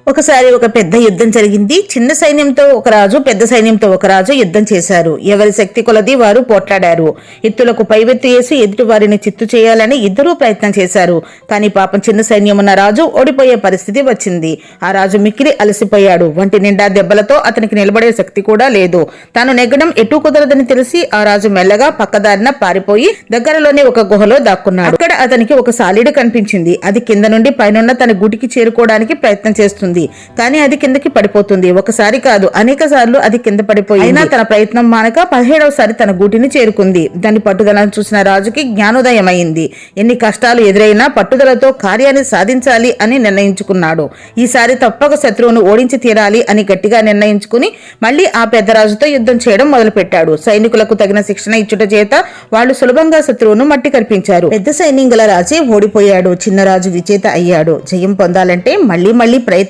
ఒకసారి ఒక పెద్ద యుద్ధం జరిగింది. చిన్న సైన్యంతో ఒక రాజు, పెద్ద సైన్యంతో ఒక రాజు యుద్ధం చేశారు. ఎవరి శక్తి కొలది వారు పోట్లాడారు. ఎత్తులకు పైవెత్తు వేసి ఎదుటి వారిని చిత్తు చేయాలని ఇద్దరూ ప్రయత్నం చేశారు. కానీ పాపం చిన్న సైన్యం ఉన్న రాజు ఓడిపోయే పరిస్థితి వచ్చింది. ఆ రాజు మిక్కిలి అలసిపోయాడు. వంటి నిండా దెబ్బలతో అతనికి నిలబడే శక్తి కూడా లేదు. తాను నెగ్గడం ఎటూ కుదరదని తెలిసి ఆ రాజు మెల్లగా పక్కదారిన పారిపోయి దగ్గరలోనే ఒక గుహలో దాక్కున్నాడు. అక్కడ అతనికి ఒక సాలీడు కనిపించింది. అది కింద నుండి పైనున్న తన గుటికి చేరుకోవడానికి ప్రయత్నం చేస్తుంది. కానీ అది కిందకి పడిపోతుంది. ఒకసారి కాదు, అనేక సార్లు అది కింద పడిపోయి అయినా తన ప్రయత్నం మానక 17వసారి తన గూటిని చేరుకుంది. దాని పట్టుదలను చూసిన రాజుకి జ్ఞానోదయం అయింది. ఎన్ని కష్టాలు ఎదురైనా పట్టుదలతో కార్యాన్ని సాధించాలి అని నిర్ణయించుకున్నాడు. ఈసారి తప్పక శత్రువును ఓడించి తీరాలి అని గట్టిగా నిర్ణయించుకుని మళ్లీ ఆ పెద్ద రాజుతో యుద్ధం చేయడం మొదలుపెట్టాడు. సైనికులకు తగిన శిక్షణ ఇచ్చుట చేత వాళ్ళు సులభంగా శత్రువును మట్టి కరిపించారు. పెద్ద సైన్యం గల రాజే ఓడిపోయాడు. చిన్న రాజు విజేత అయ్యాడు. జయం పొందాలంటే మళ్లీ ప్రయత్నం